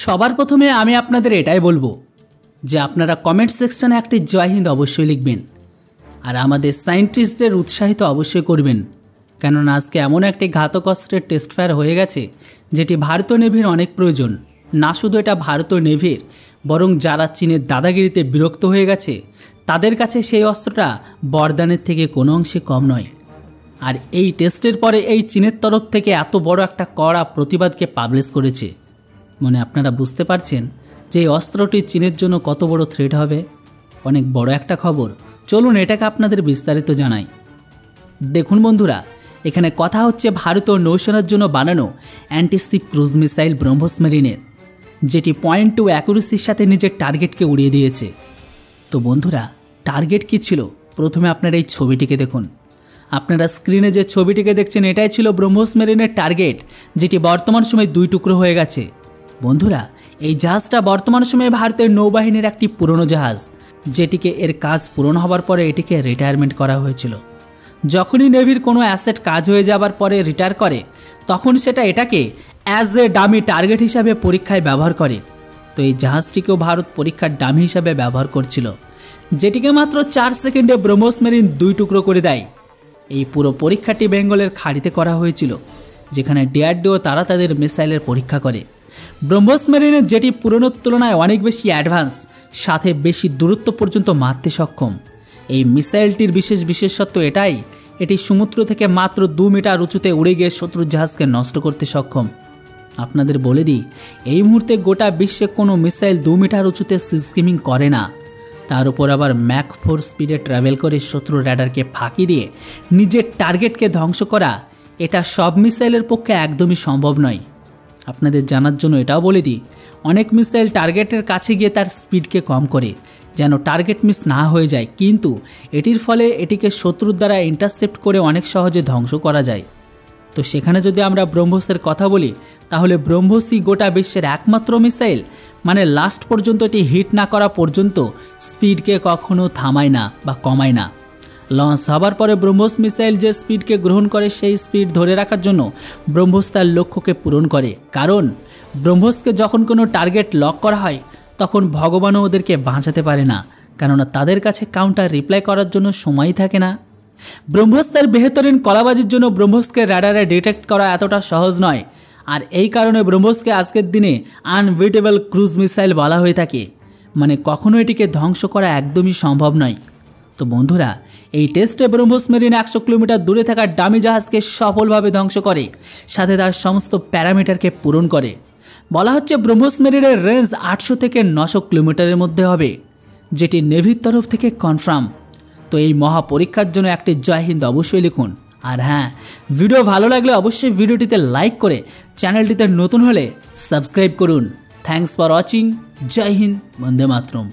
সবার প্রথমে আমি আপনাদের এটাই বলবো যে আপনারা কমেন্ট সেকশনে একটি জয় হিন্দ অবশ্যই লিখবেন আর আমাদের সায়েন্টিস্টদের উৎসাহিত অবশ্যই করবেন, কেননা আজকে এমন একটি ঘাতক অস্ত্রের টেস্ট ফায়ার হয়ে গেছে যেটি ভারতীয় নেভির অনেক প্রয়োজন। না শুধু এটা ভারতীয় নেভির, বরং যারা চীনের দাদাগিরিতে বিরক্ত হয়ে গেছে তাদের কাছে সেই অস্ত্রটা বরদানের থেকে কোনো অংশে কম নয়। আর এই টেস্টের পরে এই চীনের তরফ থেকে এত বড় একটা কড়া প্রতিবাদকে পাবলিশ করেছে, মানে আপনারা বুঝতে পারছেন যে এই অস্ত্রটি চীনের জন্য কত বড় থ্রেট হবে। অনেক বড় একটা খবর, চলুন এটাকে আপনাদের বিস্তারিত জানাই। দেখুন বন্ধুরা, এখানে কথা হচ্ছে ভারতীয় নৌসেনার জন্য বানানো অ্যান্টিশিপ ক্রুজ মিসাইল ব্রহ্মোস মেরিনের, যেটি 0.2 অ্যাকুরেসির সাথে নিজের টার্গেটকে উড়িয়ে দিয়েছে। তো বন্ধুরা, টার্গেট কী ছিল? প্রথমে আপনারা এই ছবিটিকে দেখুন। আপনারা স্ক্রিনে যে ছবিটিকে দেখছেন এটাই ছিল ব্রহ্মোস মেরিনের টার্গেট, যেটি বর্তমান সময়ে 2 টুকরো হয়ে গেছে। বন্ধুরা, এই জাহাজটা বর্তমান সময়ে ভারতের নৌবাহিনীর একটি পুরনো জাহাজ, যেটিকে এর কাজ পূরণ হবার পরে এটিকে রিটায়ারমেন্ট করা হয়েছিল। যখনই নেভির কোনো অ্যাসেট কাজ হয়ে যাবার পরে রিটায়ার করে, তখন সেটা এটাকে অ্যাজ এ ডামি টার্গেট হিসাবে পরীক্ষায় ব্যবহার করে। তো এই জাহাজটিকেও ভারত পরীক্ষার ডামি হিসাবে ব্যবহার করছিল, যেটিকে মাত্র 4 সেকেন্ডে ব্রহ্মোস মেরিন 2 টুকরো করে দেয়। এই পুরো পরীক্ষাটি বেঙ্গলের খাড়িতে করা হয়েছিল, যেখানে ডিআরডিও তারা তাদের মিসাইলের পরীক্ষা করে। ব্রহ্মোস মেরিনের যেটি পুরনোর তুলনায় অনেক বেশি অ্যাডভান্স, সাথে বেশি দূরত্ব পর্যন্ত মারতে সক্ষম। এই মিসাইলটির বিশেষত্ব এটাই, এটি সমুদ্র থেকে মাত্র 2 মিটার উঁচুতে উড়ে গিয়ে শত্রুর জাহাজকে নষ্ট করতে সক্ষম। আপনাদের বলে দিই, এই মুহূর্তে গোটা বিশ্বে কোনো মিসাইল 2 মিটার উঁচুতে সিস্কিমিং করে না। তার উপর আবার ম্যাক 4 স্পিডে ট্রাভেল করে শত্রুর র্যাডারকে ফাঁকি দিয়ে নিজের টার্গেটকে ধ্বংস করা, এটা সব মিসাইলের পক্ষে একদমই সম্ভব নয়। আপনাদের জানার জন্য এটাও বলে দিই, অনেক মিসাইল টার্গেটের কাছে গিয়ে তার স্পিডকে কম করে যেন টার্গেট মিস না হয়ে যায়, কিন্তু এটির ফলে এটিকে শত্রুর দ্বারা ইন্টারসেপ্ট করে অনেক সহজে ধ্বংস করা যায়। তো সেখানে যদি আমরা ব্রহ্মোসের কথা বলি, তাহলে ব্রহ্মোসই গোটা বিশ্বের একমাত্র মিসাইল, মানে লাস্ট পর্যন্ত এটি হিট না করা পর্যন্ত স্পিডকে কখনো থামায় না বা কমায় না। লঞ্চ হবার পরে ব্রহ্মোস মিসাইল যে স্পিডকে গ্রহণ করে, সেই স্পিড ধরে রাখার জন্য ব্রহ্মোস তার লক্ষ্যকে পূরণ করে। কারণ ব্রহ্মোসকে যখন কোনো টার্গেট লক করা হয়, তখন ভগবানও ওদেরকে বাঁচাতে পারে না, কেননা তাদের কাছে কাউন্টার রিপ্লাই করার জন্য সময়ই থাকে না। ব্রহ্মোস তার বেহতরিন কলাবাজির জন্য ব্রহ্মোসকে রাডারে ডিটেক্ট করা এতটা সহজ নয়, আর এই কারণে ব্রহ্মোসকে আজকের দিনে আনবিটেবল ক্রুজ মিসাইল বলা হয়ে থাকে, মানে কখনো এটিকে ধ্বংস করা একদমই সম্ভব নয়। তো বন্ধুরা, এই টেস্টে ব্রহ্মোস মেরিন 100 কিলোমিটার দূরে থাকা ডামি জাহাজকে সফলভাবে ধ্বংস করে, সাথে তার সমস্ত প্যারামিটারকে পূরণ করে। বলা হচ্ছে ব্রহ্মোস মেরিনের রেঞ্জ 800 থেকে 900 কিলোমিটারের মধ্যে হবে, যেটি নেভির তরফ থেকে কনফার্ম। তো এই মহা পরীক্ষার জন্য একটি জয় হিন্দ অবশ্যই লিখুন। আর হ্যাঁ, ভিডিও ভালো লাগলে অবশ্যই ভিডিওটিতে লাইক করে চ্যানেলটিতে নতুন হলে সাবস্ক্রাইব করুন। Thanks for watching. জয় হিন্দ, বন্দে মাতরম।